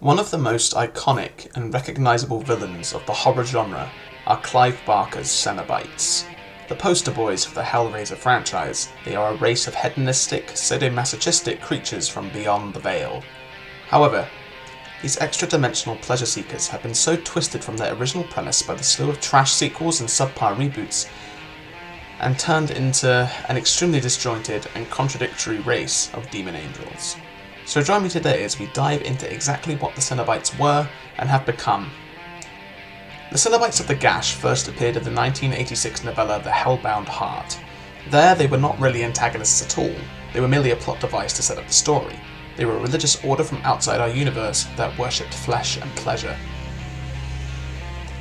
One of the most iconic and recognisable villains of the horror genre are Clive Barker's Cenobites. The poster boys for the Hellraiser franchise, they are a race of hedonistic, sadomasochistic creatures from beyond the veil. However, these extra-dimensional pleasure seekers have been so twisted from their original premise by the slew of trash sequels and subpar reboots, and turned into an extremely disjointed and contradictory race of demon angels. So join me today as we dive into exactly what the Cenobites were and have become. The Cenobites of the Gash first appeared in the 1986 novella The Hellbound Heart. There they were not really antagonists at all, they were merely a plot device to set up the story. They were a religious order from outside our universe that worshipped flesh and pleasure.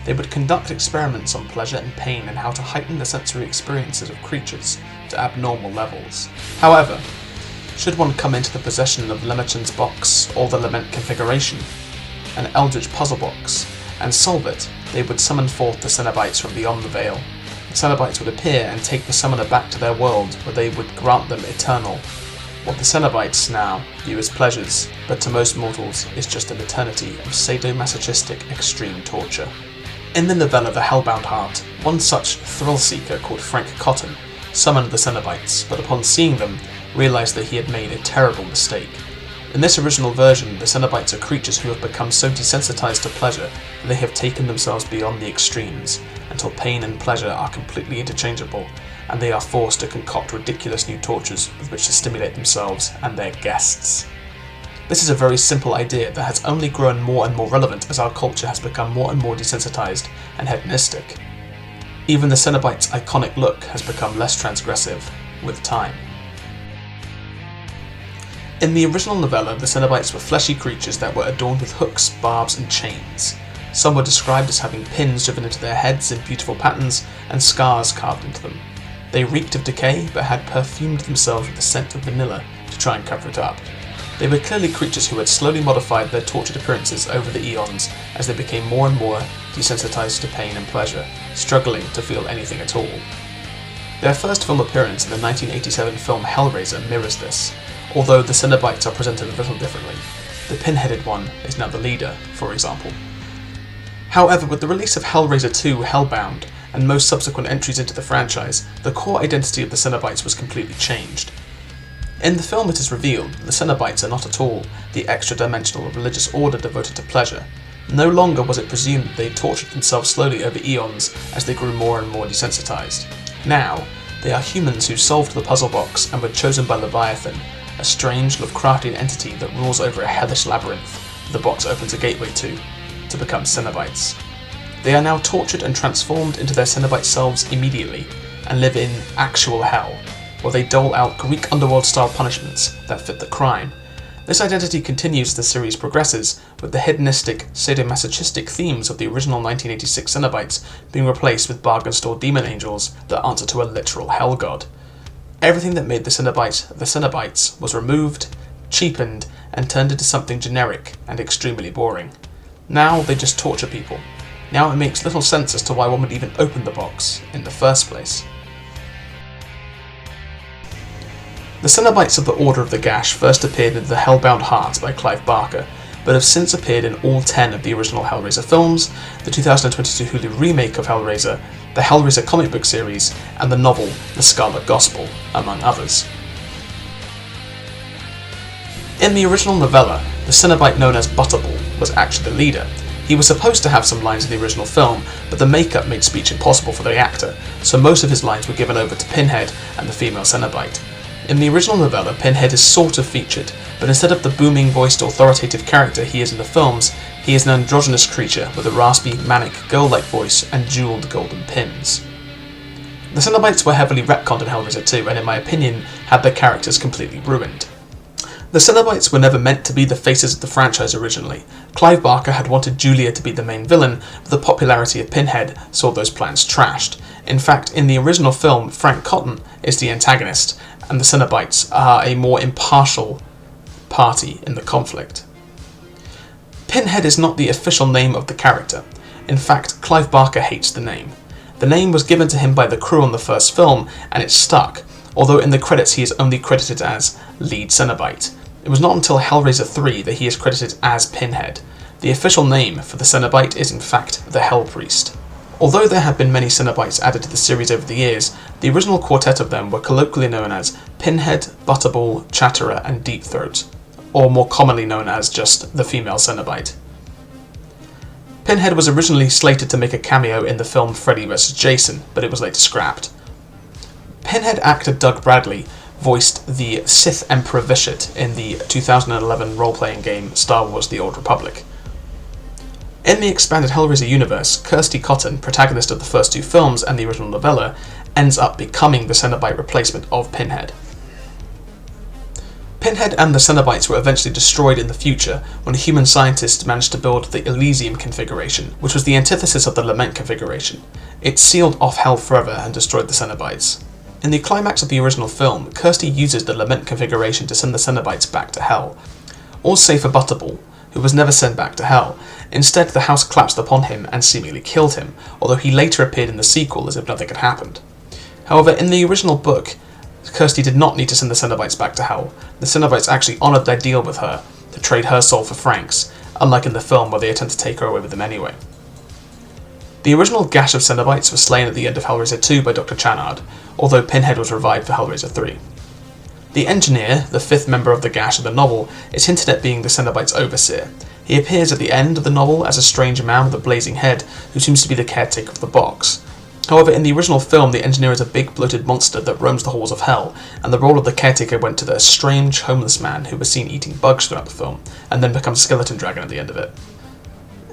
They would conduct experiments on pleasure and pain and how to heighten the sensory experiences of creatures to abnormal levels. However, should one come into the possession of Lemmerchen's box or the Lament configuration, an eldritch puzzle box, and solve it, they would summon forth the Cenobites from beyond the veil. The Cenobites would appear and take the summoner back to their world, where they would grant them eternal, what the Cenobites now view as pleasures, but to most mortals is just an eternity of sadomasochistic extreme torture. In the novella The Hellbound Heart, one such thrill-seeker called Frank Cotton summoned the Cenobites, but upon seeing them, realised that he had made a terrible mistake. In this original version, the Cenobites are creatures who have become so desensitized to pleasure that they have taken themselves beyond the extremes, until pain and pleasure are completely interchangeable, and they are forced to concoct ridiculous new tortures with which to stimulate themselves and their guests. This is a very simple idea that has only grown more and more relevant as our culture has become more and more desensitized and hedonistic. Even the Cenobites' iconic look has become less transgressive with time. In the original novella, the Cenobites were fleshy creatures that were adorned with hooks, barbs, and chains. Some were described as having pins driven into their heads in beautiful patterns and scars carved into them. They reeked of decay, but had perfumed themselves with the scent of vanilla to try and cover it up. They were clearly creatures who had slowly modified their tortured appearances over the eons as they became more and more desensitized to pain and pleasure, struggling to feel anything at all. Their first film appearance in the 1987 film Hellraiser mirrors this, although the Cenobites are presented a little differently. The pin-headed one is now the leader, for example. However, with the release of Hellraiser 2 Hellbound, and most subsequent entries into the franchise, the core identity of the Cenobites was completely changed. In the film it is revealed that the Cenobites are not at all the extra-dimensional religious order devoted to pleasure. No longer was it presumed that they tortured themselves slowly over eons as they grew more and more desensitized. Now, they are humans who solved the puzzle box and were chosen by Leviathan, a strange Lovecraftian entity that rules over a hellish labyrinth the box opens a gateway to become Cenobites. They are now tortured and transformed into their Cenobite selves immediately, and live in actual hell, where they dole out Greek underworld-style punishments that fit the crime. This identity continues as the series progresses, with the hedonistic, sadomasochistic themes of the original 1986 Cenobites being replaced with bargain store demon angels that answer to a literal hell god. Everything that made the Cenobites was removed, cheapened, and turned into something generic and extremely boring. Now they just torture people. Now it makes little sense as to why one would even open the box in the first place. The Cenobites of the Order of the Gash first appeared in The Hellbound Heart by Clive Barker, but have since appeared in all 10 of the original Hellraiser films, the 2022 Hulu remake of Hellraiser, the Hellraiser comic book series, and the novel The Scarlet Gospel, among others. In the original novella, the Cenobite known as Butterball was actually the leader. He was supposed to have some lines in the original film, but the makeup made speech impossible for the actor, so most of his lines were given over to Pinhead and the female Cenobite. In the original novella, Pinhead is sort of featured, but instead of the booming-voiced authoritative character he is in the films, he is an androgynous creature with a raspy, manic, girl-like voice and jewelled golden pins. The Cenobites were heavily retconned in Hellraiser 2 and, in my opinion, had their characters completely ruined. The Cenobites were never meant to be the faces of the franchise originally. Clive Barker had wanted Julia to be the main villain, but the popularity of Pinhead saw those plans trashed. In fact, in the original film, Frank Cotton is the antagonist, and the Cenobites are a more impartial party in the conflict. Pinhead is not the official name of the character. In fact, Clive Barker hates the name. The name was given to him by the crew on the first film, and it stuck, although in the credits he is only credited as lead Cenobite. It was not until Hellraiser 3 that he is credited as Pinhead. The official name for the Cenobite is in fact the Hell Priest. Although there have been many Cenobites added to the series over the years, the original quartet of them were colloquially known as Pinhead, Butterball, Chatterer, and Deepthroat, or more commonly known as just the female Cenobite. Pinhead was originally slated to make a cameo in the film Freddy vs. Jason, but it was later scrapped. Pinhead actor Doug Bradley voiced the Sith Emperor Vishit in the 2011 role-playing game Star Wars The Old Republic. In the expanded Hellraiser universe, Kirsty Cotton, protagonist of the first two films and the original novella, ends up becoming the Cenobite replacement of Pinhead. Pinhead and the Cenobites were eventually destroyed in the future when a human scientist managed to build the Elysium configuration, which was the antithesis of the Lament configuration. It sealed off Hell forever and destroyed the Cenobites. In the climax of the original film, Kirsty uses the Lament configuration to send the Cenobites back to Hell. All save for Butterball, who was never sent back to Hell. Instead, the house collapsed upon him and seemingly killed him, although he later appeared in the sequel as if nothing had happened. However, in the original book, Kirsty did not need to send the Cenobites back to Hell. The Cenobites actually honoured their deal with her to trade her soul for Frank's, unlike in the film where they attempt to take her away with them anyway. The original Gash of Cenobites was slain at the end of Hellraiser 2 by Dr. Channard, although Pinhead was revived for Hellraiser 3. The Engineer, the fifth member of the Gash of the novel, is hinted at being the Cenobites' overseer. He appears at the end of the novel as a strange man with a blazing head who seems to be the caretaker of the box. However, in the original film, the Engineer is a big bloated monster that roams the halls of Hell, and the role of the caretaker went to the strange homeless man who was seen eating bugs throughout the film, and then becomes Skeleton Dragon at the end of it.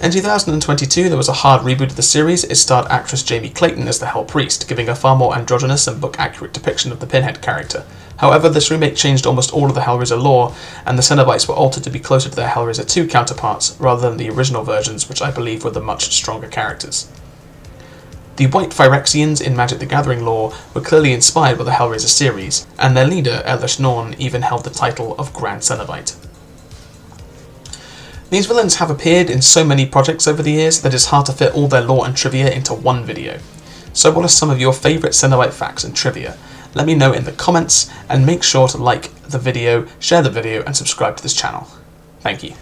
In 2022, there was a hard reboot of the series. It starred actress Jamie Clayton as the Hell Priest, giving a far more androgynous and book-accurate depiction of the Pinhead character. However, this remake changed almost all of the Hellraiser lore, and the Cenobites were altered to be closer to their Hellraiser 2 counterparts, rather than the original versions, which I believe were the much stronger characters. The White Phyrexians in Magic the Gathering lore were clearly inspired by the Hellraiser series, and their leader, Elish Norn, even held the title of Grand Cenobite. These villains have appeared in so many projects over the years that it's hard to fit all their lore and trivia into one video. So what are some of your favourite Cenobite facts and trivia? Let me know in the comments, and make sure to like the video, share the video, and subscribe to this channel. Thank you.